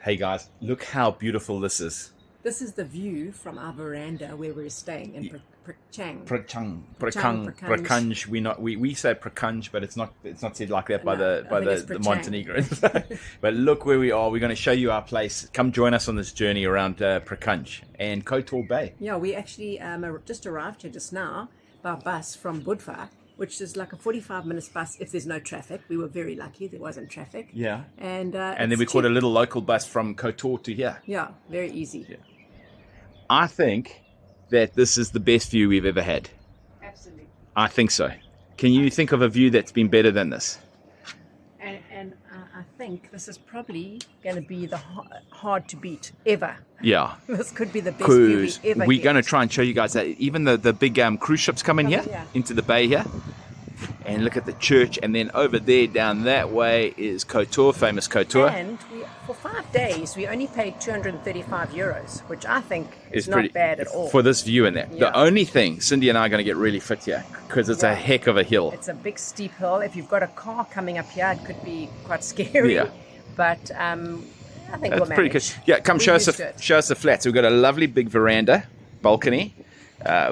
Hey guys, look how beautiful this is. This is the view from our veranda where we're staying in Prakang. Prakanj. We say Prakanj, but it's not said like that by the Montenegrins. But look where we are. We're going to show you our place. Come join us on this journey around Prakanj and Kotor Bay. Yeah, we actually just arrived here just now by bus from Budva, which is like a 45 minutes bus if there's no traffic. We were very lucky there wasn't traffic. Yeah. And then we caught a little local bus from Kotor to here. Yeah, very easy. Yeah. I think that this is the best view we've ever had. Absolutely. I think so. Can you think of a view that's been better than this? And I think this is probably going to be the hard to beat ever. Yeah. This could be the best view we've ever we're going to try and show you guys that even the big cruise ships come in here into the bay here. And look at the church, and then over there down that way is Kotor, famous Kotor. And for 5 days we only paid €235, which I think is not bad at all. For this view in there. Yeah. The only thing, Cindy and I are going to get really fit here because it's a heck of a hill. It's a big steep hill. If you've got a car coming up here, it could be quite scary. Yeah. But I think we'll manage. Pretty good. Yeah, come show us the flats. We've got a lovely big veranda, balcony.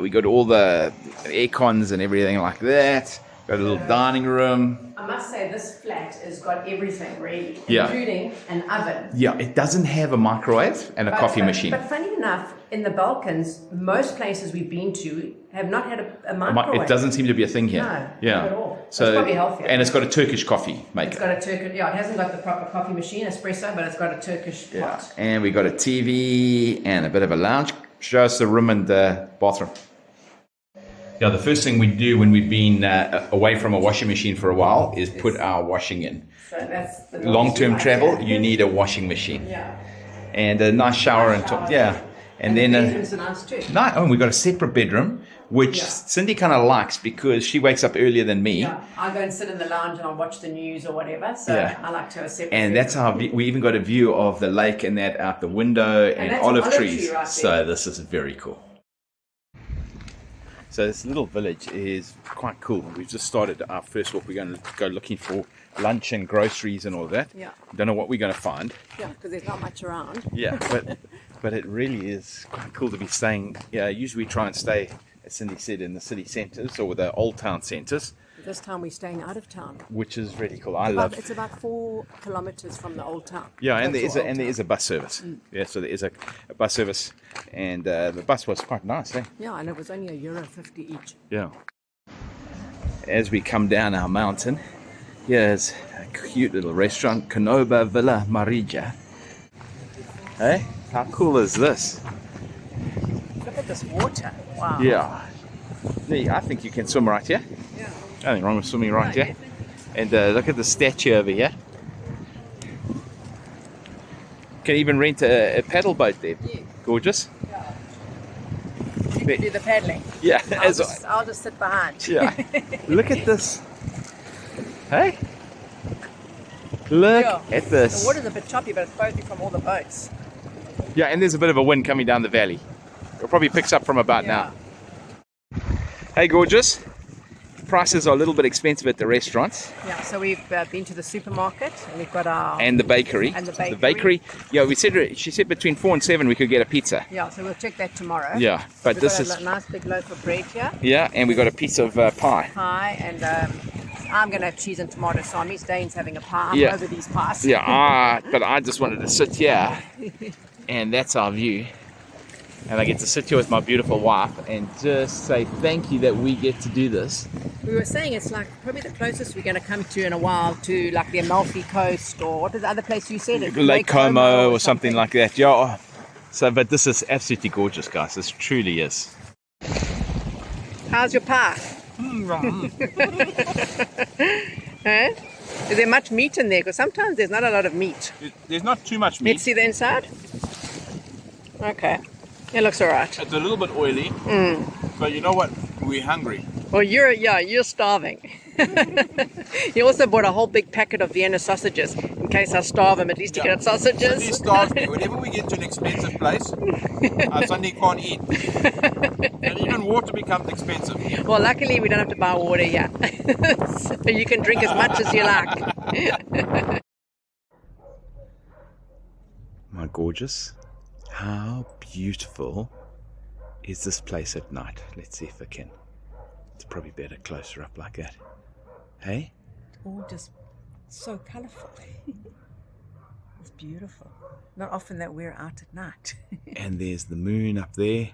We got all the air cons and everything like that. Got a little dining room. I must say this flat has got everything really, including an oven. Yeah, it doesn't have a microwave and a coffee machine. But funny enough, in the Balkans, most places we've been to have not had a microwave. It doesn't seem to be a thing here. No, not at all. So it's probably healthier. And it's got a Turkish coffee maker. It's got a Turkish, it hasn't got the proper coffee machine, espresso, but it's got a Turkish pot. And we got a TV and a bit of a lounge. Show us the room and the bathroom. Yeah, the first thing we do when we've been away from a washing machine for a while is put our washing in. So that's the long-term travel, you need a washing machine. Yeah. And a nice shower and top. Yeah. And then the bedrooms are nice too. We got a separate bedroom, which Cindy kind of likes because she wakes up earlier than me. Yeah, I go and sit in the lounge and I'll watch the news or whatever. So I like to have a separate. And that's how we even got a view of the lake and that out the window and olive trees. Right, so this is very cool. So this little village is quite cool. We've just started our first walk. We're going to go looking for lunch and groceries and all that. Yeah. Don't know what we're going to find. Yeah, because there's not much around. Yeah, but it really is quite cool to be staying. Yeah, usually we try and stay, as Cindy said, in the city centres or the old town centres. This time we're staying out of town, which is really cool. It's about 4 kilometers from the old town. Yeah, and there is a bus service. Yeah, so there is a bus service, and the bus was quite nice. Yeah, and it was only €1.50 each. Yeah. As we come down our mountain, here's a cute little restaurant, Konoba Villa Marija. Hey, how cool is this? Look at this water. Wow. Yeah. I think you can swim right here. Yeah. Nothing wrong with swimming right here. And look at the statue over here. Can even rent a paddle boat there. Yeah. Gorgeous. Yeah. You can do the paddling. Yeah. I'll just sit behind. Yeah. Look at this. Hey? Look at this. The water's a bit choppy, but it's supposed to be from all the boats. Yeah, and there's a bit of a wind coming down the valley. It probably picks up from about now. Hey, gorgeous. Prices are a little bit expensive at the restaurants. Yeah, so we've been to the supermarket and we've got our... And the bakery. The bakery. Yeah, she said between 4 and 7 we could get a pizza. Yeah, so we'll check that tomorrow. Yeah, but this is... a nice big loaf of bread here. Yeah, and we got a piece of pie. Pie, and I'm going to have cheese and tomato sandwich. Dane's having a pie. I'm over these pies. Yeah, but I just wanted to sit here, and that's our view. And I get to sit here with my beautiful wife and just say thank you that we get to do this. We were saying it's like probably the closest we're going to come to in a while to like the Amalfi Coast, or what is the other place you said? Lake Como or something like that. Yeah. So, but this is absolutely gorgeous, guys. This truly is. How's your pie? Huh? Is there much meat in there? Because sometimes there's not a lot of meat. There's not too much meat. Let's see the inside. Okay. It looks alright. It's a little bit oily, but you know what? We're hungry. Well, you're starving. He also bought a whole big packet of Vienna sausages in case I starve him. At least he can have sausages. He starves me. Whenever we get to an expensive place, I suddenly can't eat. And even water becomes expensive. Well, luckily we don't have to buy water here, so you can drink as much as you like. gorgeous. How beautiful is this place at night? Let's see if I can. It's probably better closer up like that. Hey? All just so colourful. It's beautiful. Not often that we're out at night. And there's the moon up there.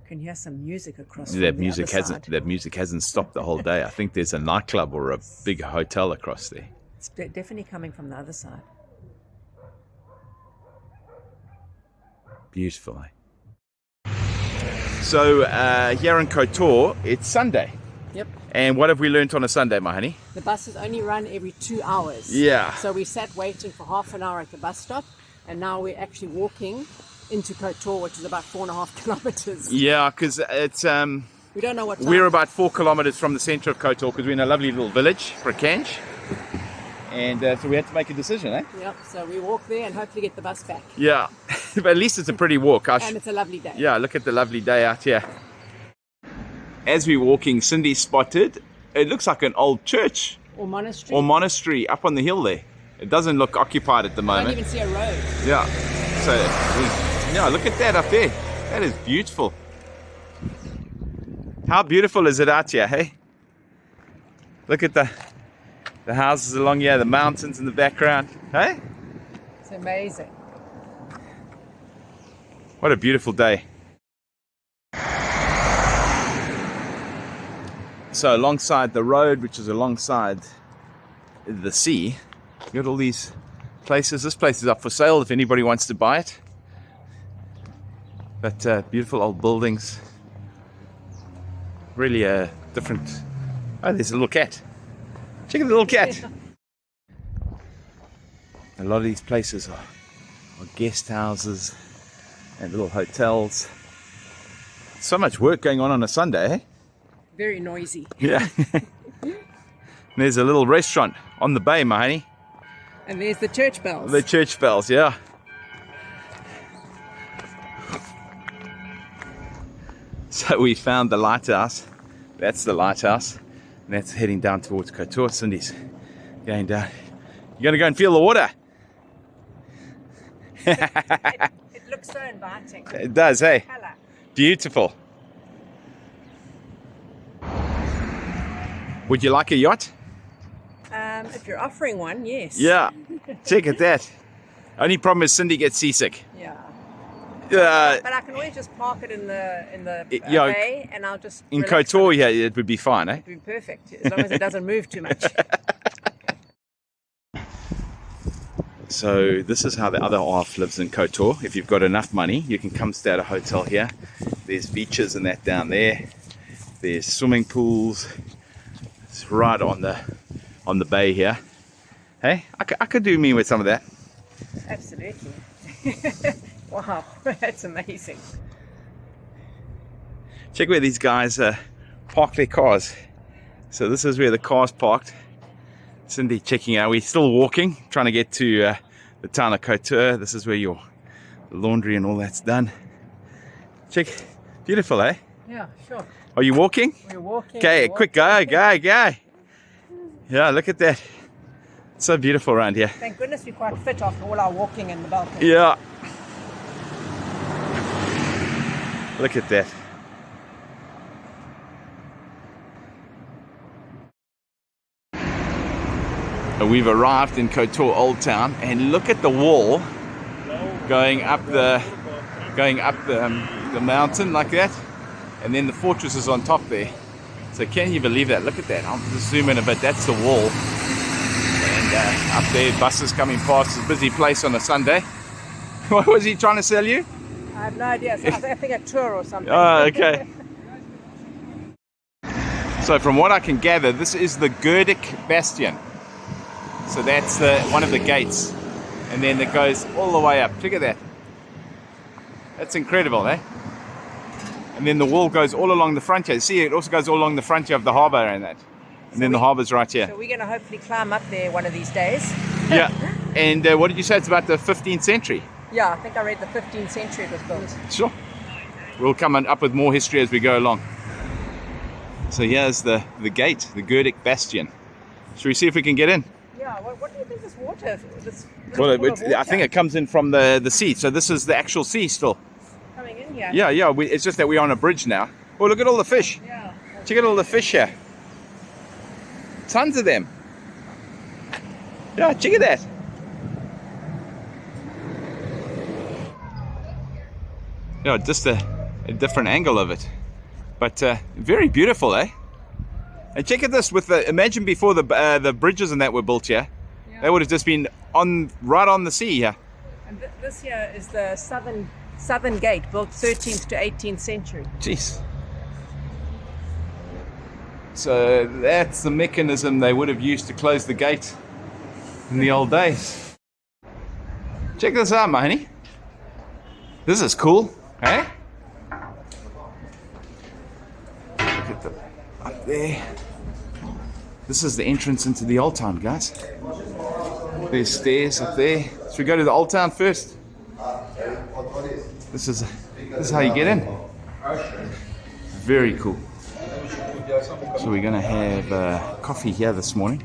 Can hear some music across That from music the other side. that music hasn't stopped the whole day. I think there's a nightclub or a big hotel across there. It's definitely coming from the other side. Beautiful, eh? So here in Kotor, it's Sunday. Yep. And what have we learnt on a Sunday, my honey? The buses only run every 2 hours. Yeah. So we sat waiting for half an hour at the bus stop, and now we're actually walking into Kotor, which is about 4.5 kilometers. Yeah, because it's We don't know what time. we're about 4 kilometers from the center of Kotor because we're in a lovely little village, Prakanj. And so we had to make a decision, eh? Yep. So we walk there and hopefully get the bus back. Yeah, but at least it's a pretty walk. And it's a lovely day. Yeah, look at the lovely day out here. As we're walking, Cindy spotted, it looks like an old church Or monastery. or monastery up on the hill there. It doesn't look occupied at the I moment. don't even see a road. Yeah, so yeah, look at that up there. That is beautiful. How beautiful is it out here, hey? Look at the houses along here, the mountains in the background, hey? It's amazing. What a beautiful day. So alongside the road, which is alongside the sea, you got all these places. This place is up for sale if anybody wants to buy it. But beautiful old buildings. Really different. Oh, there's a little cat. Check out the little cat. A lot of these places are guest houses and little hotels. So much work going on a Sunday, eh? Very noisy. Yeah. There's a little restaurant on the bay, my honey. And there's the church bells. The church bells, yeah. So we found the lighthouse. That's the lighthouse. And that's heading down towards Kotor. Cindy's going down. You're going to go and feel the water. It looks so inviting. It does, hey? Colour. Beautiful. Would you like a yacht? If you're offering one, yes. Yeah. Check at that. Only problem is Cindy gets seasick. Yeah. Uh, But I can always just park it in the yeah, bay, and I'll just in relax Kotor, on it. yeah, it would be fine, eh? It'd be perfect as long as it doesn't move too much. So this is how the other half lives in Kotor. If you've got enough money, you can come stay at a hotel here. There's beaches and that down there. There's swimming pools. It's right on the bay here. Hey, I could do me with some of that. Absolutely. Wow, that's amazing. Check where these guys park their cars. So this is where the car's parked. Cindy checking out. We're still walking, trying to get to the town of Kotor. This is where your laundry and all that's done. Check. Beautiful, eh? Yeah, sure. Are you walking? We're walking. Okay, we're quick, walking. go. Yeah, look at that. It's so beautiful around here. Thank goodness we're quite fit after all our walking in the balcony. Yeah. Look at that. We've arrived in Kotor Old Town, and look at the wall going up the mountain like that, and then the fortress is on top there. So can you believe that? Look at that. I'll just zoom in a bit. That's the wall, and up there, buses coming past. It's a busy place on a Sunday. What was he trying to sell you? I have no idea. So I think a tour or something. Oh, okay. So from what I can gather, this is the Getaway Bastion. So that's one of the gates, and then it goes all the way up. Look at that. That's incredible, eh? And then the wall goes all along the frontier. See, it also goes all along the frontier of the harbour and that. And then the harbour's right here. So we're going to hopefully climb up there one of these days. Yeah. And what did you say? It's about the 15th century. Yeah, I think I read the 15th century it was built. Sure. We'll come up with more history as we go along. So here's the gate, the Getaway Bastion. Should we see if we can get in? Yeah, what do you think this water? Well, I think it comes in from the sea. So this is the actual sea still. Coming in here. Yeah. It's just that we're on a bridge now. Oh, look at all the fish. Yeah. Check out all the fish here. Tons of them. Yeah, check at that. Yeah, just a different angle of it. But very beautiful, eh? And check at this. Imagine before the bridges and that were built here. Yeah. They would have just been right on the sea here. And this here is the southern gate, built 13th to 18th century. Jeez. So that's the mechanism they would have used to close the gate in the old days. Check this out, my honey. This is cool, eh? Look at up there. This is the entrance into the Old Town, guys. There's stairs up there. Should we go to the Old Town first? This is how you get in. Very cool. So we're going to have coffee here this morning.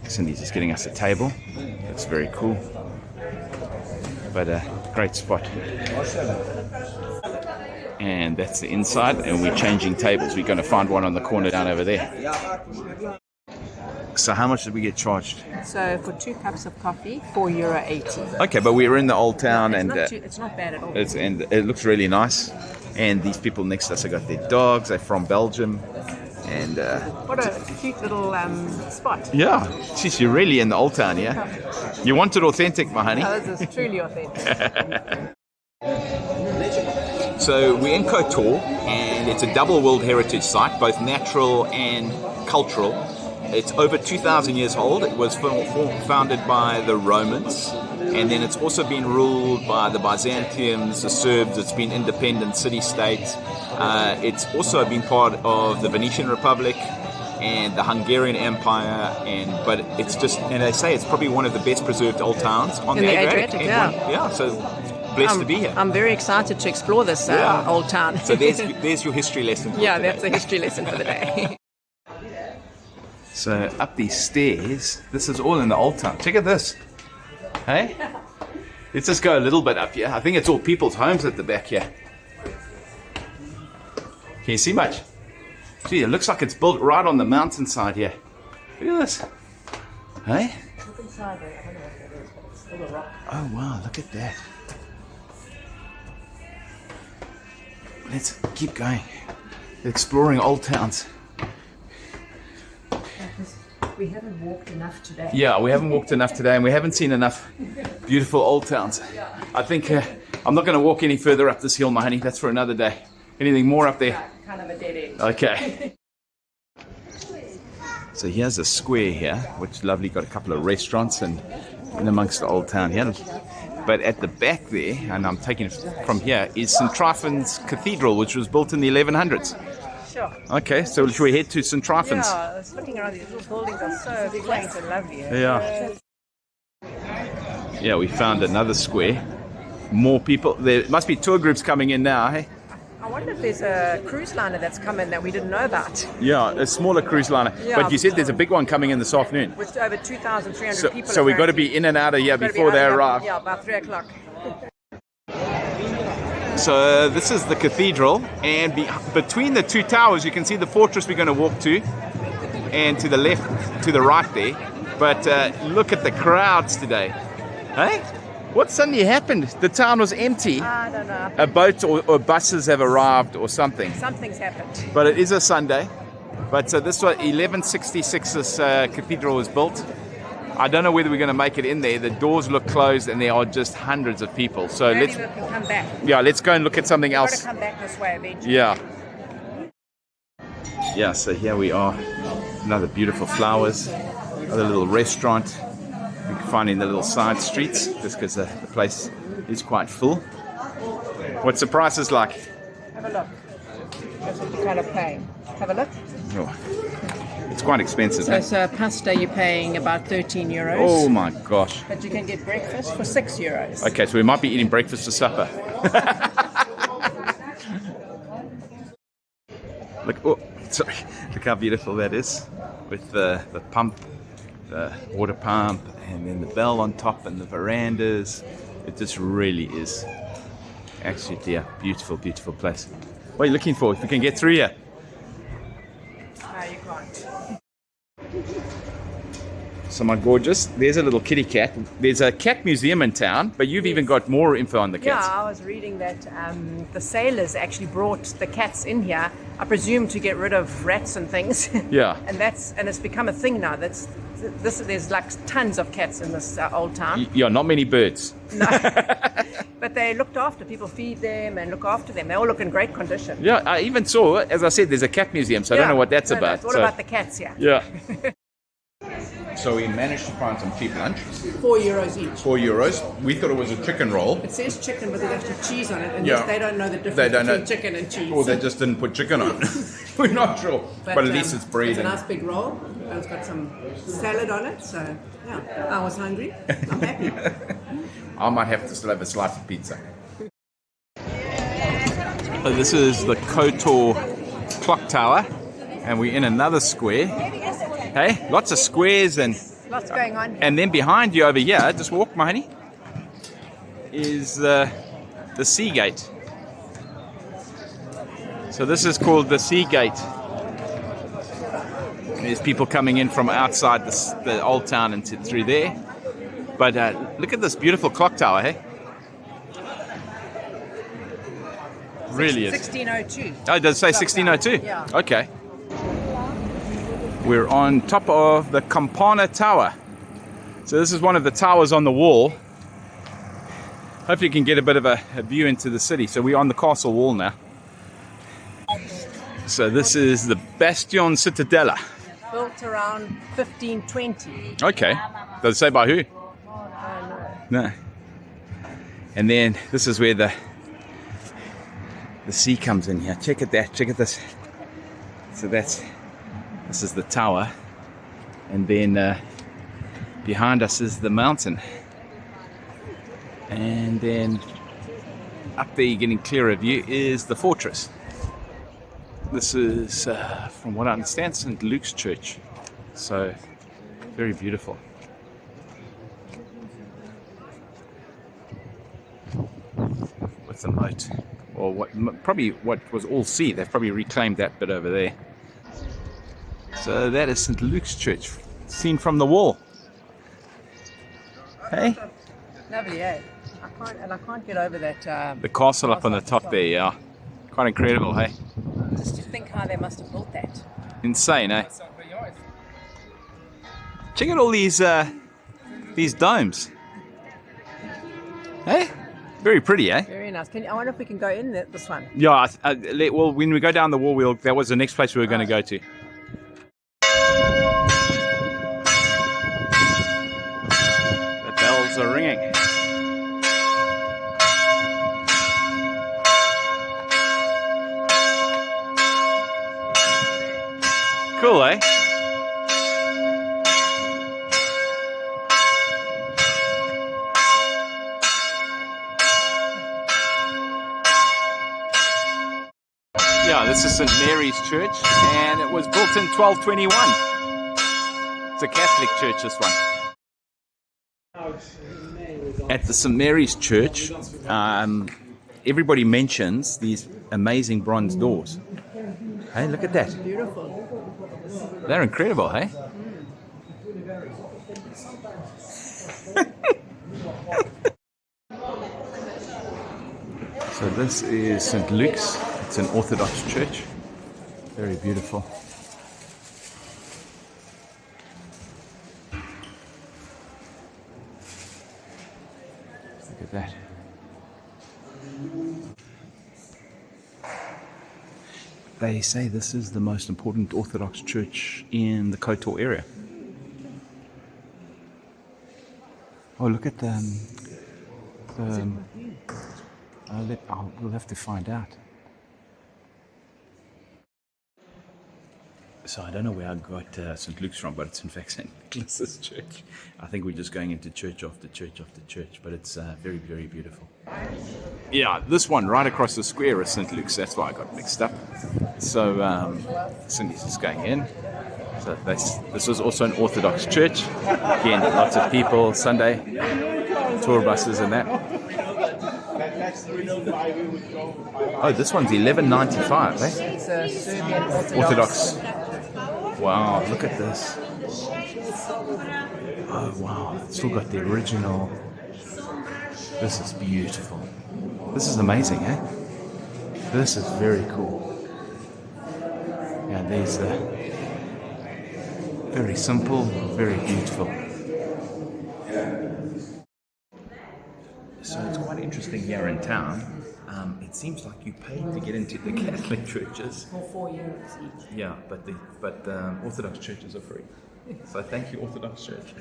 Cindy's just getting us a table. That's very cool. But a great spot. And that's the inside, and we're changing tables. We're going to find one on the corner down over there. So how much did we get charged? So for 2 cups of coffee, €4.80. Okay, but we were in the Old Town, it's not bad at all. And it looks really nice. And these people next to us have got their dogs. They're from Belgium. And what a cute little spot. Yeah, geez, you're really in the Old Town, yeah? You want it authentic, my honey. No, this is truly authentic. So we're in Kotor, and it's a double World Heritage Site, both natural and cultural. It's over 2,000 years old. It was founded by the Romans, and then it's also been ruled by the Byzantiums, the Serbs. It's been independent city-state. It's also been part of the Venetian Republic and the Hungarian Empire, but it's just, and they say it's probably one of the best preserved old towns on the Adriatic. Yeah, so blessed to be here. I'm very excited to explore this old town. So there's your history lesson for today. That's a history lesson for the day. So up these stairs, this is all in the Old Town. Check out this. Hey? Let's just go a little bit up here. I think it's all people's homes at the back here. Can you see much? Gee, it looks like it's built right on the mountainside here. Look at this. Hey? Look inside there. I don't know what that is, but it's full of rock. Oh wow, look at that. Let's keep going. Exploring old towns. We haven't walked enough today. Yeah, we haven't walked enough today, and we haven't seen enough beautiful old towns. I think I'm not going to walk any further up this hill, my honey. That's for another day. Anything more up there? Yeah, kind of a dead end. Okay. So here's a square here, which is lovely. Got a couple of restaurants and in amongst the old town here. But at the back there, and I'm taking it from here, is St. Trifens Cathedral, which was built in the 1100s. Sure. Okay, so should we head to St. Trifens? Yeah, I was looking around. These little buildings are so quaint and lovely. Yeah. Yeah, we found another square. More people. There must be tour groups coming in now, hey? I wonder if there's a cruise liner that's come in that we didn't know about. Yeah, a smaller cruise liner. Yeah. But you said there's a big one coming in this afternoon. With over 2,300 people. So we've got to be in and out of here before they arrive. Yeah, about 3 o'clock. So this is the cathedral, and between the two towers you can see the fortress we're going to walk to, and to the left, to the right there. But look at the crowds today. Hey? What suddenly happened? The town was empty. I don't know. A boat or buses have arrived or something. Something's happened. But it is a Sunday. But this was 1166 this cathedral was built. I don't know whether we're going to make it in there. The doors look closed and there are just hundreds of people. So Maybe let's we can come back. Yeah, let's go and look at something else. We've got to come back this way eventually. Yeah. Yeah, so here we are. Another beautiful flowers. Another little restaurant. You can find in the little side streets just because the place is quite full. What's the prices like? Have a look. That's what you're kind of paying. Have a look. Oh, it's quite expensive. So pasta you're paying about €13. Oh my gosh. But you can get breakfast for €6. Okay, so we might be eating breakfast for supper. Look, oh, sorry. Look how beautiful that is with the pump the water pump, and then the bell on top, and the verandas. It just really is actually a beautiful, beautiful place. What are you looking for? If we can get through here. No, you can't. So my gorgeous, there's a little kitty cat. There's a cat museum in town, but you've even got more info on the cats. Yeah, I was reading that the sailors actually brought the cats in here, I presume to get rid of rats and things. Yeah. and it's become a thing now. There's like tons of cats in this old town. Yeah, not many birds. No. But they looked after. People feed them and look after them. They all look in great condition. Yeah, I even saw, as I said, there's a cat museum, so I don't know what that's about. It's all about the cats here. Yeah. So we managed to find some cheap lunch. €4 each. €4. We thought it was a chicken roll. It says chicken, but there's actually cheese on it, and Yeah. they don't know the difference They don't between know. chicken and cheese. Or they just didn't put chicken on. We're not sure. But at least it's bread. It's a and- nice big roll. And it's got some salad on it, so yeah. I was hungry. I'm happy. I might have to still have a slice of pizza. So this is the Kotor clock tower, and we're in another square. Hey, lots of squares, and Lots going on. and then behind you over here, just walk, my honey, is the sea gate. So this is called the sea gate. There's people coming in from outside the old town and through there. But look at this beautiful clock tower, hey? Really is. 1602. Oh, does it say 1602? Yeah. Okay. We're on top of the Campana Tower. So this is one of the towers on the wall. Hopefully you can get a bit of a view into the city. So we're on the castle wall now. So this is the Bastion Cittadella. Built around 1520. Okay. Does it say by who? No. No. And then this is where the sea comes in here. Check at that. Check at this. So this is the tower, and then behind us is the mountain, and then up there, you're getting clearer view, is the fortress. This is, from what I understand, St. Luke's Church. So very beautiful. With the moat, or what was all sea. They've probably reclaimed that bit over there. So that is St. Luke's Church, seen from the wall. Hey? Lovely, eh? I can't get over that. The castle up on the top there, yeah. Quite incredible, hey? Just to think how they must have built that. Insane, eh? Check out all these domes. Hey? Very pretty, eh? Very nice. I wonder if we can go in this one. Yeah, well, when we go down the wall, that was the next place we were going to go to. The bells are ringing. Cool, eh? Yeah, this is St. Mary's Church, and it was built in 1221. It's a Catholic church, this one. At the St. Mary's Church, everybody mentions these amazing bronze doors. Hey, look at that. Beautiful. They're incredible, hey? So this is St. Luke's. It's an Orthodox church. Very beautiful. Look at that. They say this is the most important Orthodox church in the Kotor area. Oh, look at we'll have to find out. So I don't know where I got St. Luke's from, but it's in fact St. Nicholas's church. I think we're just going into church after church after church, but it's very, very beautiful. Yeah, this one right across the square is St. Luke's. That's why I got mixed up. So Cindy's just going in. So this was also an Orthodox church. Again, lots of people, Sunday, tour buses and that. Oh, this one's $11.95, eh? It's a Serbian Orthodox. Wow, look at this. Oh, wow. It's still got the original. This is beautiful. This is amazing, eh? This is very cool. Yeah, there's the very simple, very beautiful. So it's quite interesting here in town. It seems like you pay to get into the Catholic churches. For €4 each. Yeah, but Orthodox churches are free. So thank you, Orthodox Church.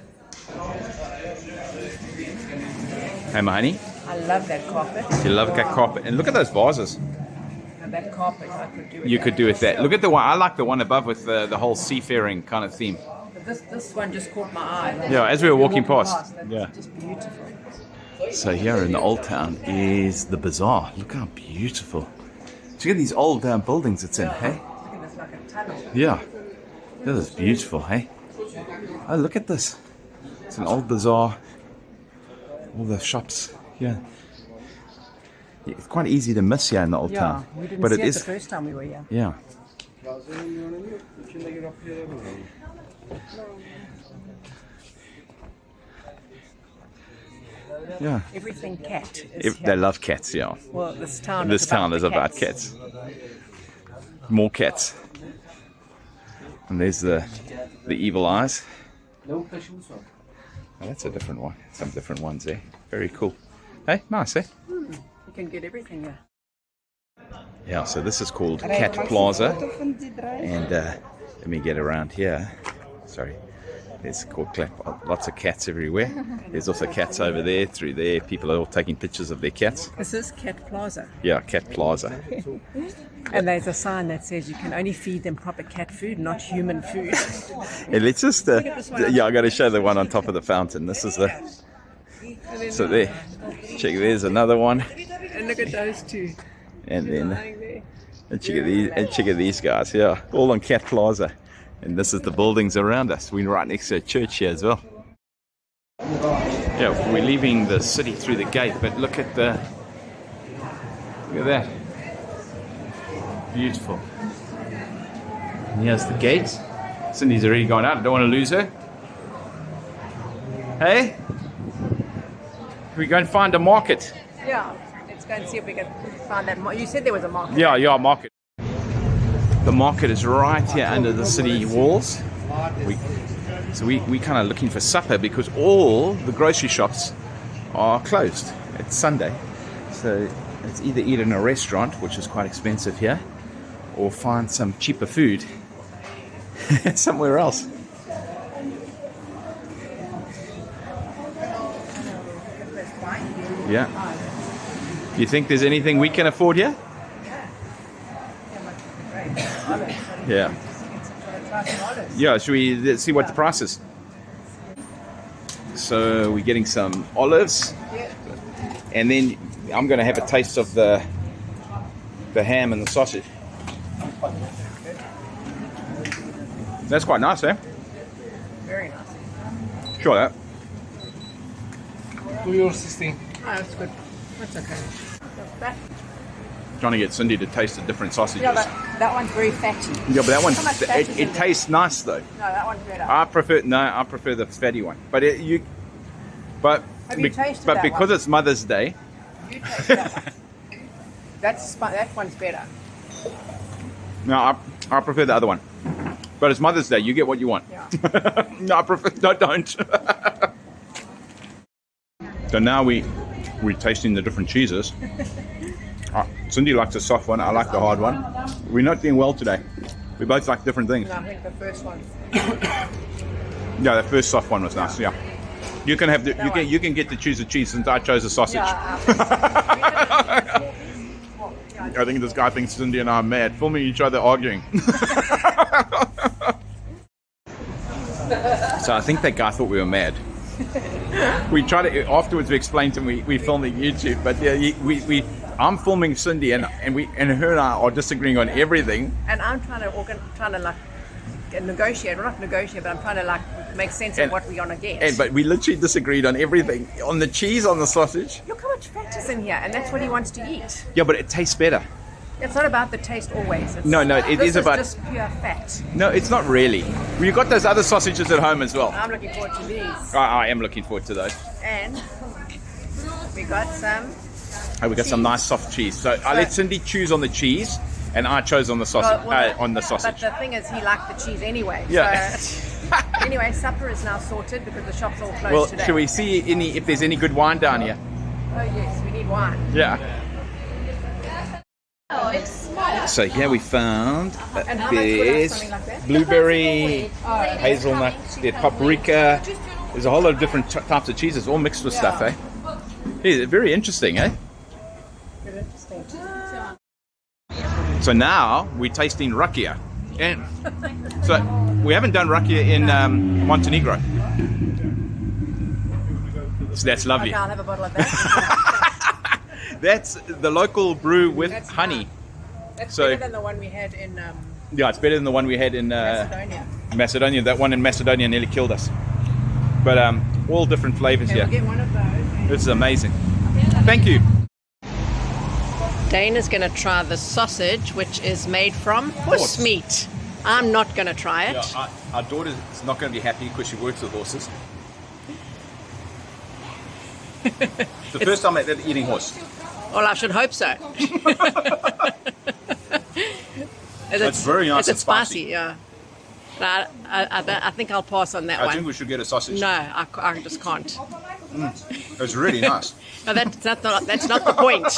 Hey, my honey. I love that carpet. You love that carpet, and look at those vases. And that carpet, I could do with You that. could do with that. Look at the one. I like the one above with the whole seafaring kind of theme. But this one just caught my eye. Yeah, as we were walking past. That's Yeah. just beautiful. So here in the Old Town is the bazaar. Look how beautiful. Look at these old buildings it's in, hey? Look at this, like a tunnel. Yeah. This is beautiful, hey? Oh, look at this. It's an old bazaar. All the shops. Yeah. It's quite easy to miss here in the Old Town. We didn't But see it it is. the first time we were here. Yeah. Yeah. Everything cat is If, here. they love cats, yeah. Well, this town This is about town the is about cats. More cats. And there's the evil eyes. Oh, that's a different one. Some different ones there. Very cool. Hey, nice, eh? You can get everything here. Yeah, so this is called Cat Plaza. And let me get around here. Sorry. There's called lots of cats everywhere. There's also cats over there, through there. People are all taking pictures of their cats. This is Cat Plaza. Yeah, Cat Plaza. And there's a sign that says you can only feed them proper cat food, not human food. And let's just, yeah, I got to show the one on top of the fountain. This is the, so there, check, there's another one. And look at those two. And then, Lying there. and check at these guys, yeah, all on Cat Plaza. And this is the buildings around us. We're right next to a church here as well. Yeah, we're leaving the city through the gate, but look at that. Beautiful. And here's the gate. Cindy's already gone out. I don't want to lose her. Hey? We go and find a market. Yeah, let's go and see if we can find that. You said there was a market. Yeah, market. The market is right here under the city walls. So we kind of looking for supper because all the grocery shops are closed. It's Sunday. So it's either eat in a restaurant, which is quite expensive here, or find some cheaper food somewhere else. Yeah. You think there's anything we can afford here? Yeah. Yeah, should we see what the price is? So we're getting some olives, and then I'm going to have a taste of the ham and the sausage. That's quite nice, eh? Very nice. Sure that. Oh, that's good. That's okay. That, Trying to get Cindy to taste the different sausages. yeah, that one's very fatty. Yeah, but that one, How much fat is in it there? tastes nice though. No, that one's better. I prefer the fatty one. But Have you tasted that because one? it's Mother's Day. You taste that one. That one's better. No, I prefer the other one. But it's Mother's Day. You get what you want. Yeah. No, I prefer. No, don't. So now we're tasting the different cheeses. Cindy likes the soft one. I like the hard one. We're not doing well today. We both like different things. No, I think the first one. Yeah, the first soft one was nice. Yeah. You can have you can get to choose the cheese since I chose the sausage. I think this guy thinks Cindy and I are mad, filming each other arguing. So I think that guy thought we were mad. We tried to afterwards. We explained to him we filming YouTube, but yeah, I'm filming Cindy and her and I are disagreeing on everything. And I'm trying to like negotiate. Well, not negotiate, but I'm trying to like make sense of what we're gonna get. But we literally disagreed on everything. On the cheese, on the sausage. Look how much fat is in here, and that's what he wants to eat. Yeah, but it tastes better. It's not about the taste always. It's, No, it is about. This is just pure fat. No, it's not really. We've got those other sausages at home as well. I'm looking forward to these. I am looking forward to those. And we got some. Oh, we got some nice soft cheese. So I let Cindy choose on the cheese, and I chose on the sausage. On the sausage. But the thing is, he liked the cheese anyway. Yeah. So, anyway, supper is now sorted because the shop's all closed Well, today. should we see if there's any good wine down here? Oh yes, we need wine. Yeah. So here we found And how much would something like that? blueberry, hazelnut, paprika. There's a whole lot of different types of cheeses, all mixed with stuff, eh? Yeah, very interesting, eh? Very interesting. So now we're tasting rakia. And so we haven't done rakia in Montenegro. So that's lovely. Okay, I'll have a bottle of that. That's the local brew with honey. That's So- better than the one we had in Yeah, it's better than the one we had in Macedonia. Macedonia. That one in Macedonia nearly killed us. But all different flavors Okay, here. we'll get one of those. This is amazing. Thank you. Dane is going to try the sausage, which is made from horse meat. I'm not going to try it. Yeah, our daughter is not going to be happy because she works with horses. It's the first time they're eating horse. Well, I should hope so. It's very nice Is and it spicy? spicy. Yeah. No, I think I'll pass on that I one. think we should get a sausage. No, I just can't. It's really nice. No, that's not the point.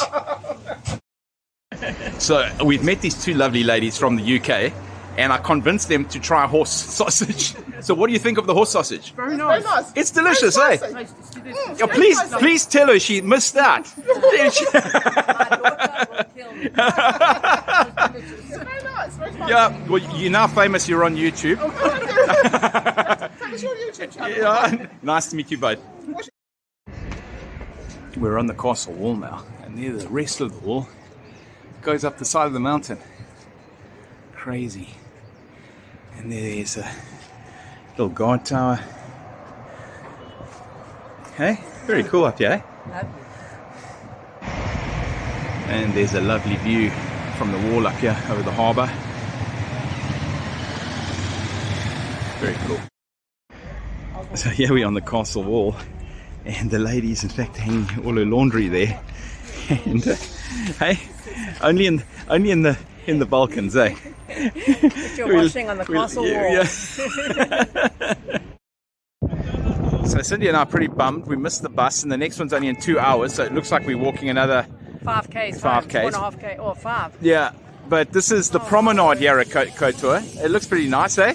So we've met these two lovely ladies from the UK, and I convinced them to try horse sausage. So what do you think of the horse sausage? Very nice. It's delicious, eh? Yeah, please tell her she missed out. My daughter will kill me. Very nice. Very nice. Yeah, well, you're now famous. You're on YouTube. Thanks for your YouTube channel. Yeah. Nice to meet you both. We're on the castle wall now, and there the rest of the wall goes up the side of the mountain. Crazy. And there's a little guard tower. Hey, very cool up here, eh? And there's a lovely view from the wall up here over the harbour. Very cool. So here we are on the castle wall, and the lady's in fact hanging all her laundry there. And hey, only in the Balkans, eh? Put your washing on the castle wall. Yeah. So Cindy and I are pretty bummed. We missed the bus, and the next one's only in 2 hours, so it looks like we're walking another 5Ks. 5Ks. 4.5K or 5. Yeah, but this is the promenade here at Kotor. It looks pretty nice, eh?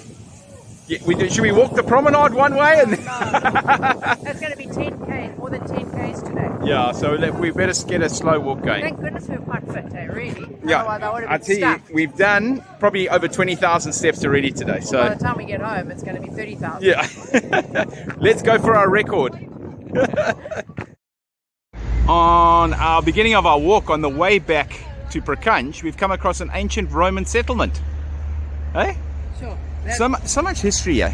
Yeah, should we walk the promenade one way? And That's going to be 10K, more than 10Ks today. yeah, so we better get a slow walk going. Thank goodness we're quite fit, eh? Really. Yeah, Otherwise, I would I have tell been you, stuck. we've done probably over 20,000 steps already today. By So the time we get home, it's going to be 30,000. yeah, let's go for our record. On our beginning of our walk on the way back to Prakanj, we've come across an ancient Roman settlement. Hey, Sure. so much history, eh?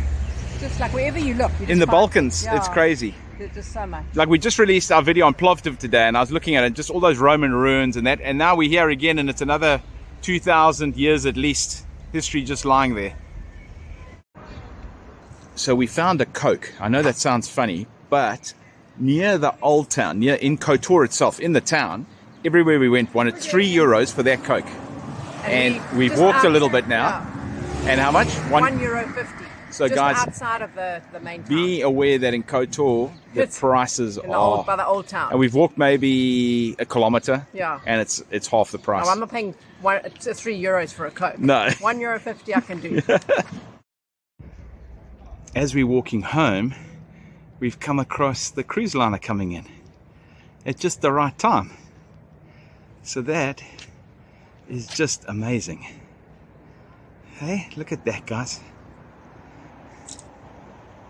Just like wherever you look. You In just the find- Balkans, Yeah, it's crazy. There's just so much. Like we just released our video on Plovdiv today, and I was looking at it, just all those Roman ruins and that, and now we're here again, and it's another 2,000 years at least history just lying there. So we found a Coke. I know that sounds funny, but near the Old Town, in Kotor itself, in the town, everywhere we went wanted €3 for that Coke. And we've just walked a little outside- bit now. Yeah, And how much? €1.50. So just guys, outside of the main town. be aware that in Kotor, the It's prices in the old, by are... the old town. And we've walked maybe a kilometre, Yeah. and it's half the price. No, I'm not paying €3 for a Coke. No. €1.50 I can do. As we're walking home, we've come across the cruise liner coming in at just the right time. So that is just amazing. Hey, look at that, guys.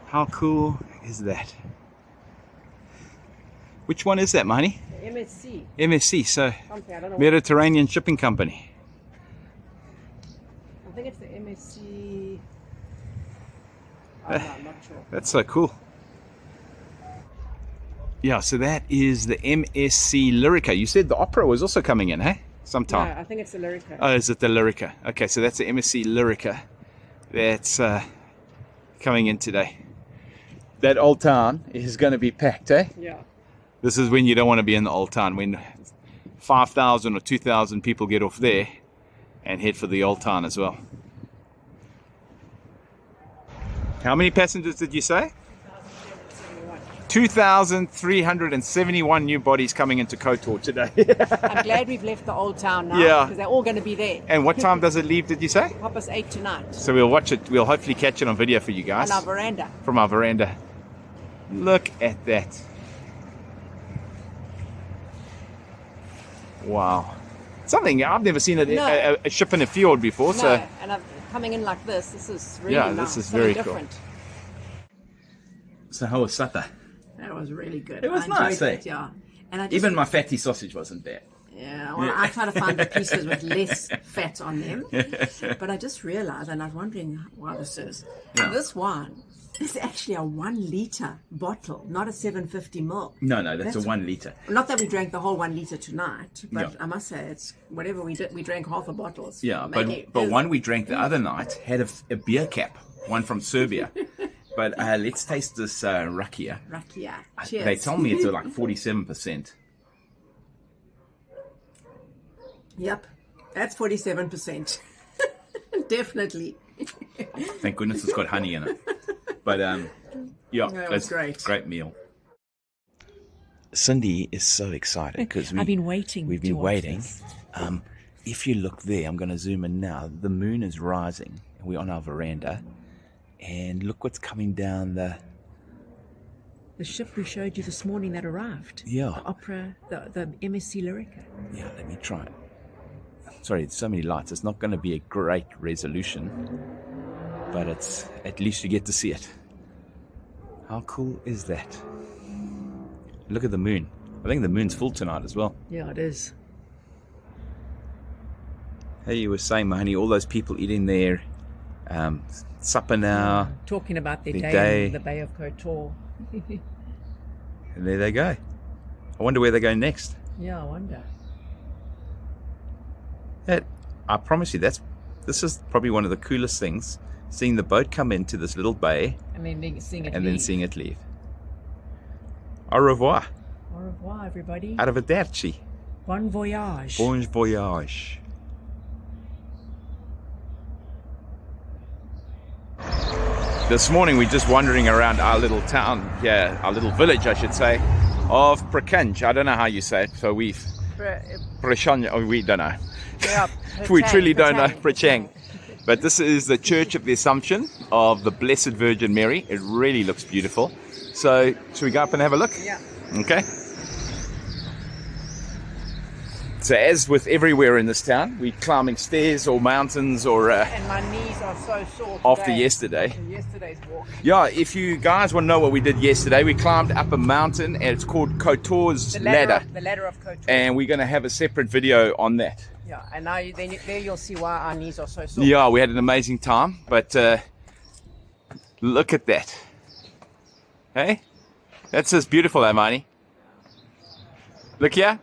How cool is that? Which one is that, Mahani? MSC. MSC, so Something, I don't know. Mediterranean Shipping Company. I think it's the MSC. I'm not sure. That's so cool. Yeah, so that is the MSC Lyrica. You said the opera was also coming in, hey? Sometime. No, I think it's the Lyrica. Oh, is it the Lyrica? Okay, so that's the MSC Lyrica. That's coming in today. That Old Town is going to be packed, eh? Yeah. This is when you don't want to be in the Old Town, when 5,000 or 2,000 people get off there and head for the Old Town as well. How many passengers did you say? 2,371 new bodies coming into Kotor today. I'm glad we've left the Old Town now, Yeah. because they're all going to be there. And what time does it leave, did you say? 8:30 tonight. So we'll watch it, we'll hopefully catch it on video for you guys. On our veranda. From our veranda. Look at that. Wow. Something, I've never seen a ship in a fjord before. No, So and coming in like this is really yeah, nice. this is Something very cool. different. So how was supper? That was really good. It was I enjoyed nice, eh? it, yeah. And I just, Even my fatty sausage wasn't there. yeah, well, I try to find the pieces with less fat on them. But I just realized, and I was wondering why this is. Yeah. This wine is actually a 1 liter bottle, not a 750 ml. No, that's a 1 liter. Not that we drank the whole 1 liter tonight, but Yeah. I must say it's whatever we did. We drank half a bottle. It's Yeah, making- but one we drank the other night had a beer cap, one from Serbia. But let's taste this rakia. Rakia. Cheers. They told me it's like 47%. Yep, that's 47%. Definitely. Thank goodness it's got honey in it. But yeah, That was great. Great meal. Cindy is so excited because I've been waiting. We've to been watch waiting. this. If you look there, I'm going to zoom in now. The moon is rising. We're on our veranda, and look what's coming down the. The ship we showed you this morning that arrived. Yeah. The opera, the MSC Lyrica. Yeah, let me try it. Sorry, there's so many lights. It's not going to be a great resolution, but it's at least you get to see it. How cool is that? Look at the moon. I think the moon's full tonight as well. Yeah, it is. Hey, you were saying, honey, all those people eating their supper now. Talking about their Their day day. in the Bay of Kotor. And there they go. I wonder where they go next. Yeah, I wonder. I promise you, this is probably one of the coolest things. Seeing the boat come into this little bay And then seeing it and leave. then seeing it leave. Au revoir. Au revoir, everybody. Arrivederci. Bon voyage. Bon voyage. This morning we're just wandering around our little town, our little village, I should say, of Prakanj. I don't know how you say it, so we don't know. Yeah, We truly don't know, Prachang. Prachang. But this is the Church of the Assumption of the Blessed Virgin Mary. It really looks beautiful. So, should we go up and have a look? Yeah. Okay. So, as with everywhere in this town, we're climbing stairs or mountains or And my knees are so sore after today. yesterday. After yesterday's walk. Yeah, if you guys want to know what we did yesterday, we climbed up a mountain and it's called Kotor's The Ladder. ladder of Kotor. And we're going to have a separate video on that. Yeah, and now there you'll see why our knees are so sore. Yeah, we had an amazing time, but look at that. Hey? That's just beautiful, Amani. Look here.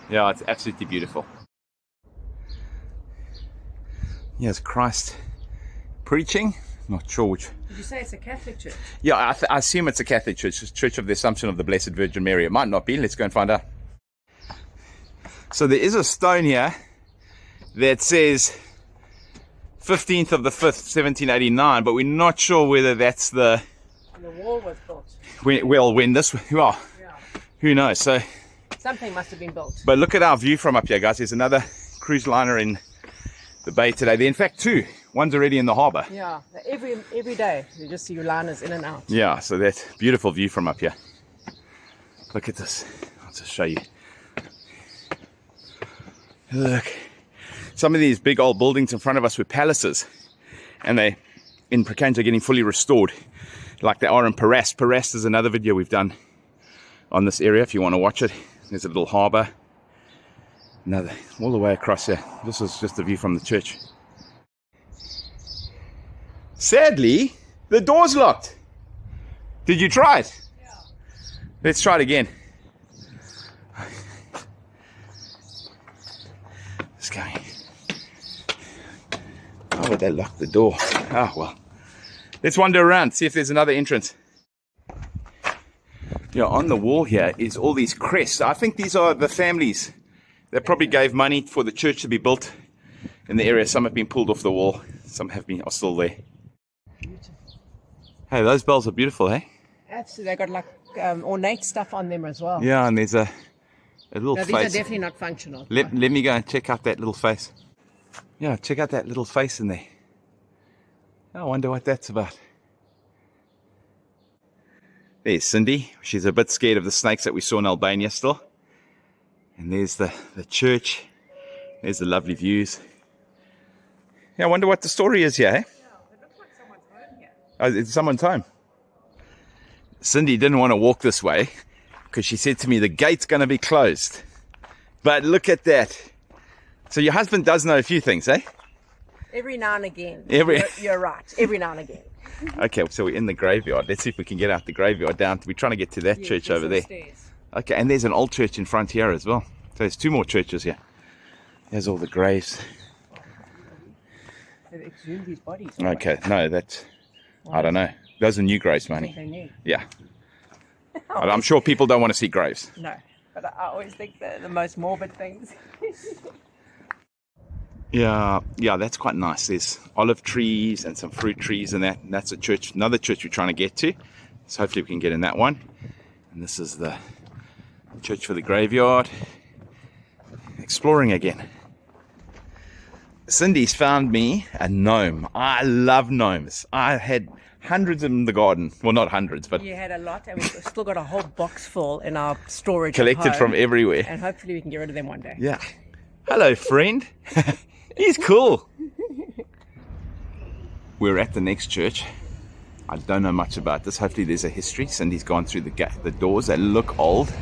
Yeah, it's absolutely beautiful. Yes, Christ preaching. Not sure which. Did you say it's a Catholic church? Yeah, I assume it's a Catholic church. It's Church of the Assumption of the Blessed Virgin Mary. It might not be. Let's go and find out. So there is a stone here that says 15th of the 5th, 1789, but we're not sure whether that's the... And the wall was built. when this... Well, Yeah. who knows? So, Something must have been built. but look at our view from up here, guys. There's another cruise liner in the bay today. There, in fact, two. One's already in the harbour. Yeah, every day you just see liners in and out. Yeah, so that's beautiful view from up here. Look at this. I'll just show you. Look. Some of these big old buildings in front of us were palaces. And they, in Prakanj, are getting fully restored. Like they are in Parast. Parast is another video we've done on this area if you want to watch it. There's a little harbour. Another, all the way across here. This is just the view from the church. Sadly, the door's locked. Did you try it? Yeah. Let's try it again. Let's go. How would they lock the door? Oh, well. Let's wander around, see if there's another entrance. Yeah, on the wall here is all these crests. I think these are the families that probably gave money for the church to be built in the area. Some have been pulled off the wall. Some are still there. Beautiful. Hey, those bells are beautiful, hey? Absolutely. They got like ornate stuff on them as well. Yeah, and there's a little face. These are definitely not functional. Let me go and check out that little face. Yeah, check out that little face in there. I wonder what that's about. There's Cindy. She's a bit scared of the snakes that we saw in Albania still. And there's the church. There's the lovely views. Yeah, I wonder what the story is here, eh? Yeah, it looks like someone's home here. Oh, it's someone's home. Cindy didn't want to walk this way because she said to me the gate's going to be closed. But look at that. So your husband does know a few things, eh? Every now and again. You're right. Every now and again. Okay, so we're in the graveyard. Let's see if we can get out the graveyard down. We're trying to get to that church over there. Stairs. Okay, and there's an old church in front here as well. So there's two more churches here. There's all the graves. They've exhumed these bodies. Okay, no, that's... I don't know. Those are new graves, Manny. They're new. Yeah. I'm sure people don't want to see graves. No, but I always think the most morbid things. Yeah, that's quite nice. There's olive trees and some fruit trees and that. And that's a church, another church we're trying to get to. So hopefully we can get in that one. And this is the church for the graveyard. Exploring again. Cindy's found me a gnome. I love gnomes. I had hundreds of them in the garden. Well, not hundreds, but... You had a lot, and we've still got a whole box full in our storage. Collected from everywhere. And hopefully we can get rid of them one day. Yeah. Hello, friend. He's cool. We're at the next church. I don't know much about this. Hopefully there's a history. Cindy's gone through the doors that look old.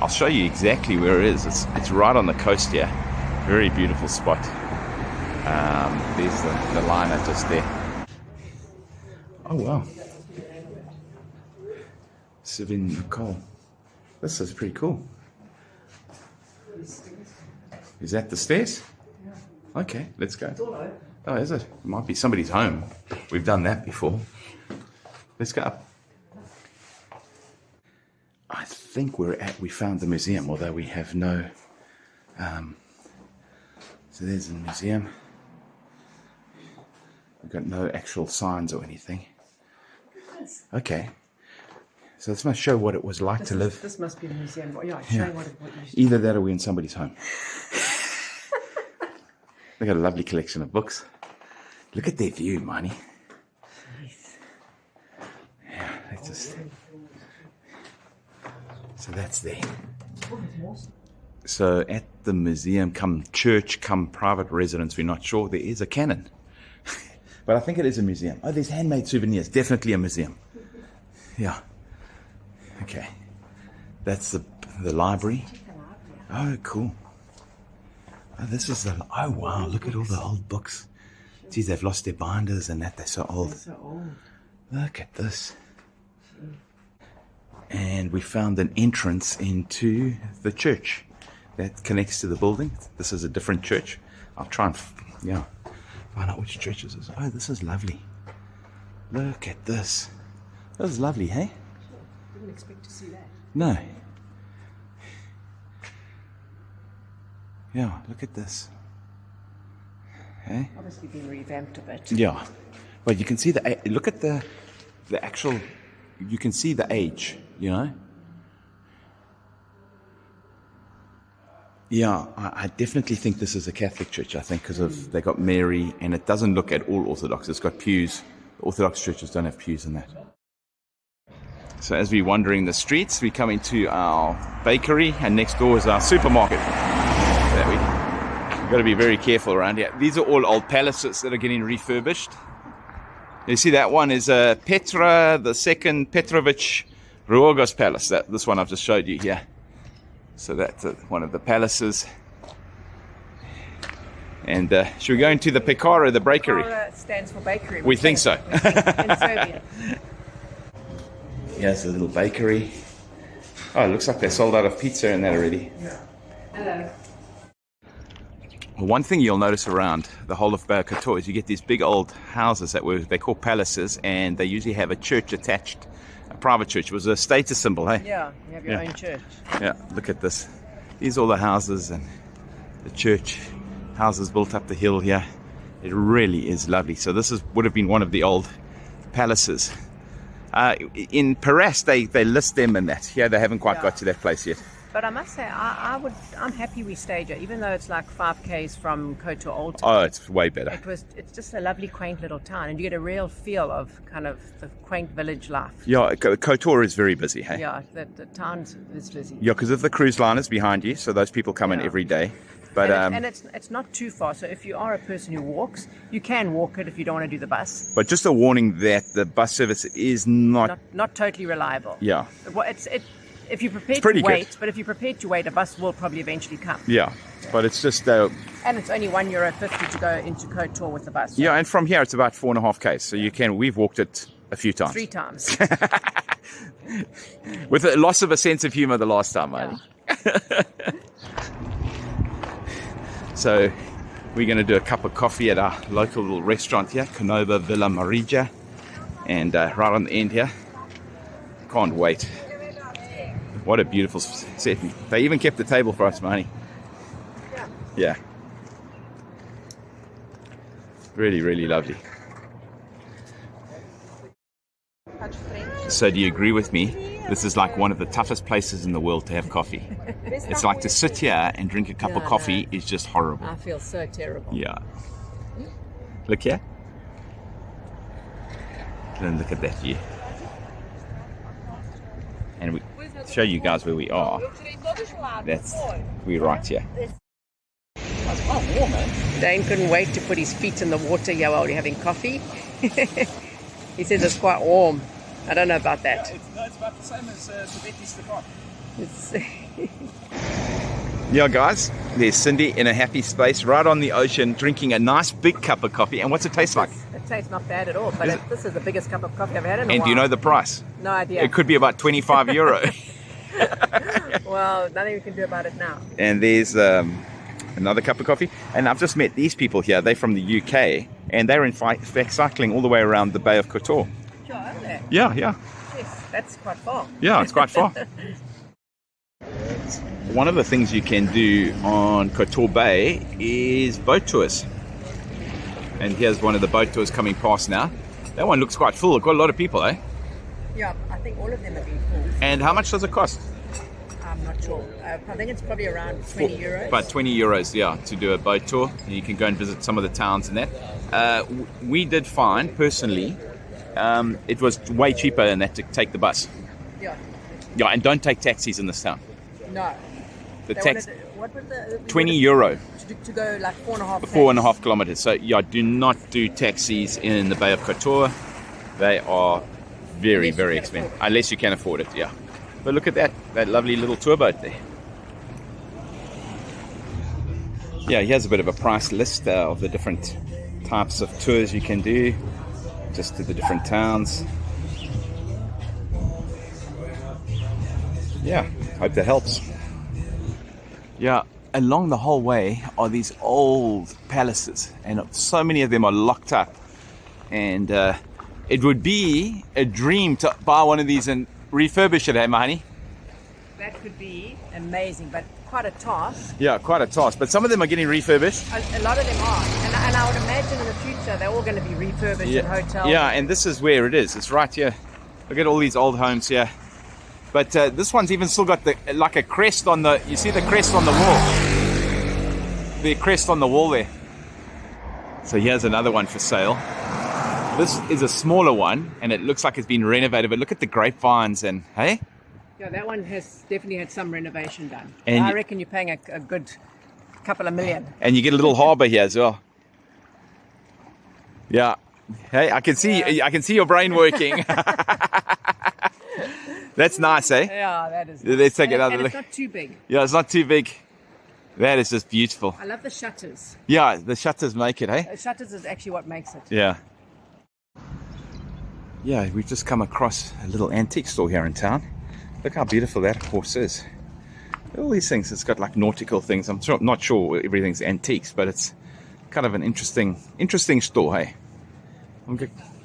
I'll show you exactly where it is. It's right on the coast here. Very beautiful spot. There's the liner just there. Oh wow. Sivin Nicole. This is pretty cool. Is that the stairs? Yeah. Okay, let's go. Oh, is it? It might be somebody's home. We've done that before. Let's go up. I think we found the museum, although we have no... so there's the museum. We've got no actual signs or anything. Okay. So this must show what it was like to live. This must be the museum. Yeah, showing what Either that or we're in somebody's home. They got a lovely collection of books. Look at their view, Marnie. Yeah, that's just... So that's there. So at the museum, come church, come private residence, we're not sure. There is a cannon. But I think it is a museum. Oh, there's handmade souvenirs. Definitely a museum. Yeah. Okay. That's the library. Oh, cool. Oh, this is the... Oh, wow. Look at all the old books. Geez, they've lost their binders and that. They're so old. Look at this. And we found an entrance into the church that connects to the building. This is a different church. I'll try and find out which church this is. Oh, this is lovely. Look at this. This is lovely, hey? Didn't expect to see that. No. Yeah, look at this. Hey? Obviously been revamped a bit. Yeah. But you can see look at the actual, you can see the age, you know? Yeah, I definitely think this is a Catholic church, I think, because they got Mary, and it doesn't look at all Orthodox. It's got pews. Orthodox churches don't have pews in that. So as we're wandering the streets, we come into our bakery, and next door is our supermarket. We've got to be very careful around here. These are all old palaces that are getting refurbished. You see that one is Petra II Petrovich Ruogos Palace. This one I've just showed you here. So that's one of the palaces. And should we go into the Pekara, the bakery? Pekara stands for bakery. We think so. In Serbian. Here's a little bakery. Oh, it looks like they sold out of pizza in that already. Hello. One thing you'll notice around the whole of Kotor is you get these big old houses that they call palaces, and they usually have a church attached, a private church. It was a status symbol, hey? Yeah, you have your own church. Yeah, look at this. These are all the houses and the church. Houses built up the hill here. It really is lovely. So this would have been one of the old palaces. In Paras, they list them in that. Here, they haven't quite got to that place yet. But I must say, I'm happy we stayed here, even though it's like 5 k's from Kotor Old Town. Oh, it's way better. It's just a lovely, quaint little town, and you get a real feel of kind of the quaint village life. Yeah, Kotor is very busy, hey? Yeah, the town is busy. Yeah, because of the cruise liners behind you, so those people come in every day. But and it's not too far, so if you are a person who walks, you can walk it if you don't want to do the bus. But just a warning that the bus service is not totally reliable. Yeah. If you're prepared to wait, but if you're prepared to wait, a bus will probably eventually come. Yeah, but it's just... and it's only €1.50 to go into Kotor with the bus. So. Yeah, and from here it's about 4.5 k's, so we've walked it a few times. 3 times. With a loss of a sense of humor the last time, yeah. So we're going to do a cup of coffee at our local little restaurant here, Canova Villa Marija, and right on the end here. Can't wait. What a beautiful setting. They even kept the table for us, Mahani. Yeah. Really, really lovely. So do you agree with me? This is like one of the toughest places in the world to have coffee. It's like to sit here and drink a cup of coffee is just horrible. I feel so terrible. Yeah. Look here. And look at that view. And we show you guys where we are. We're right here. It's quite warm, eh? Dane couldn't wait to put his feet in the water here while we're having coffee. He says it's quite warm. I don't know about that. Yeah, it's about the same as Tibeti Stefan. Yeah, guys, there's Cindy in a happy space right on the ocean drinking a nice big cup of coffee. And what's it taste like? It tastes not bad at all, but this is the biggest cup of coffee I've had in a while. And do you know the price? No idea. It could be about €25. Well, nothing we can do about it now. And there's another cup of coffee. And I've just met these people here. They're from the UK, and they're in fact cycling all the way around the Bay of Kotor. Sure, aren't they? Yeah. Yes, that's quite far. Yeah, it's quite far. One of the things you can do on Kotor Bay is boat tours. And here's one of the boat tours coming past now. That one looks quite full. Quite a lot of people, eh? Yeah, I think all of them have been full. And how much does it cost? I'm not sure. I think it's probably around €20. About €20, yeah, to do a boat tour. You can go and visit some of the towns and that. We did find, personally, it was way cheaper than that to take the bus. Yeah. Yeah, and don't take taxis in this town. No. What was the €20 to go like 4.5 kilometers. So yeah, do not do taxis in the Bay of Kotor. They are very, very expensive. Unless you can afford it, yeah. But look at that lovely little tour boat there. Yeah, here's a bit of a price list of the different types of tours you can do, just to the different towns. Yeah, hope that helps. Yeah, along the whole way are these old palaces, and so many of them are locked up. And it would be a dream to buy one of these and refurbish it, hey, Mahani? That could be amazing, but quite a task. Yeah, quite a task. But some of them are getting refurbished. A lot of them are. And I would imagine in the future they're all going to be refurbished in hotels. Yeah, and this is where it is. It's right here. Look at all these old homes here. But this one's even still got like a crest on the... You see the crest on the wall? The crest on the wall there. So here's another one for sale. This is a smaller one, and it looks like it's been renovated. But look at the grapevines and... Hey? Yeah, that one has definitely had some renovation done. And I reckon you're paying a good couple of million. And you get a little harbour here as well. Yeah. Hey, I can see your brain working. That's nice, eh? Yeah, that is. Let's take another look. It's not too big. Yeah, it's not too big. That is just beautiful. I love the shutters. Yeah, the shutters make it, hey? The shutters is actually what makes it. Yeah. Yeah, we've just come across a little antique store here in town. Look how beautiful that horse is. All these things, it's got like nautical things. I'm not sure everything's antiques, but it's kind of an interesting store, hey?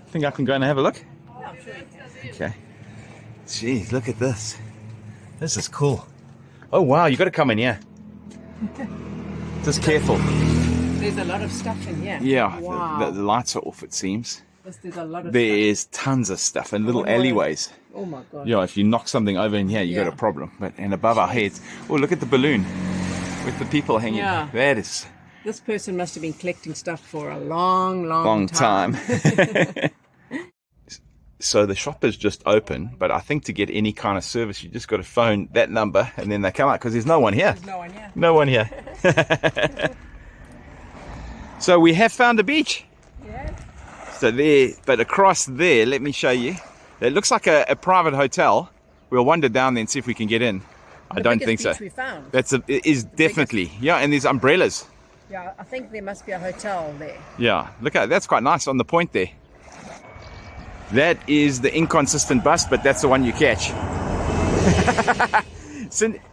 Think I can go and have a look? Yeah, I'm sure you can. Okay. Jeez, look at this. This is cool. Oh wow, you got to come in here. Just careful. There's a lot of stuff in here. Yeah, Wow. the lights are off, it seems. There's a lot of There stuff. is tons of stuff and little Oh, no. alleyways. Oh my god. Yeah, if you knock something over in here, you got Yeah. a problem. And above our heads, oh, look at the balloon with the people hanging. Yeah. That is This person must have been collecting stuff for a long long time. So the shop is just open, but I think to get any kind of service, you just got to phone that number and then they come out because there's no one here. There's no one here. No one here. So we have found a beach. Yeah. So there, but across there, let me show you. It looks like a private hotel. We'll wander down there and see if we can get in. I don't think so. Beach we found. It is definitely, yeah, and there's umbrellas. Yeah, I think there must be a hotel there. Yeah, look at that's quite nice on the point there. That is the inconsistent bus, but that's the one you catch.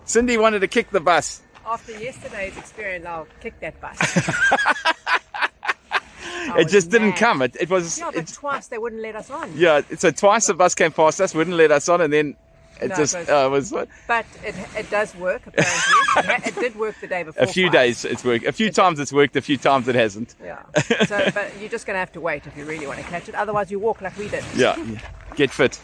Cindy wanted to kick the bus. After yesterday's experience, I'll kick that bus. It just didn't come. It was. Yeah, but twice they wouldn't let us on. Yeah, so twice the bus came past us, wouldn't let us on, and then it No, just it was. But it does work, apparently. It did work the day before. A few days it's worked. A few times it's worked. A few times it hasn't. Yeah. So, but you're just going to have to wait if you really want to catch it. Otherwise, you walk like we did. Yeah. Get fit.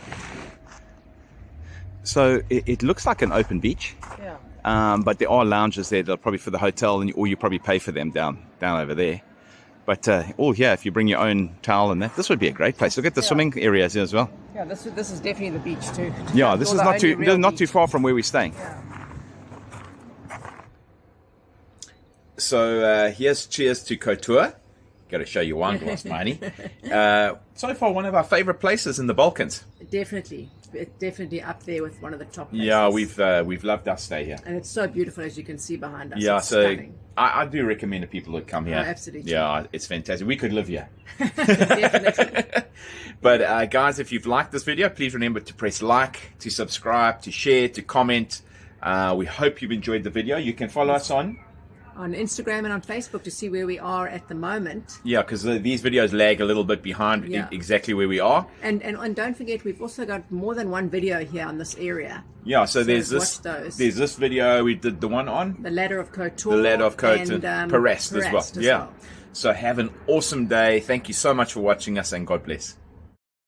So it looks like an open beach, Yeah. but there are lounges there. They're probably for the hotel, or you probably pay for them down over there. But yeah, if you bring your own towel and that, this would be a great place. Look at the swimming areas here as well. Yeah. This is definitely the beach too. Yeah, this is Or the only real not too beach. far from where we're staying. Yeah. So here's cheers to Kotor. Got to show you one glass, Marnie. So far, one of our favorite places in the Balkans. Definitely. It's definitely up there with one of the top places. Yeah, we've loved our stay here. And it's so beautiful, as you can see behind us. Yeah, It's so stunning. I do recommend to people to come here. Oh, absolutely. Yeah, it's fantastic. We could live here. Definitely. But guys, if you've liked this video, please remember to press like, to subscribe, to share, to comment. We hope you've enjoyed the video. You can follow us on Instagram and on Facebook to see where we are at the moment. Yeah, because these videos lag a little bit behind exactly where we are. And don't forget, we've also got more than one video here on this area. Yeah, so there's watch those. There's this video we did the one on The Ladder of Kotor. the Ladder of Kotor, and Perest as well. Perest as Yeah. well. So have an awesome day. Thank you so much for watching us, and God bless.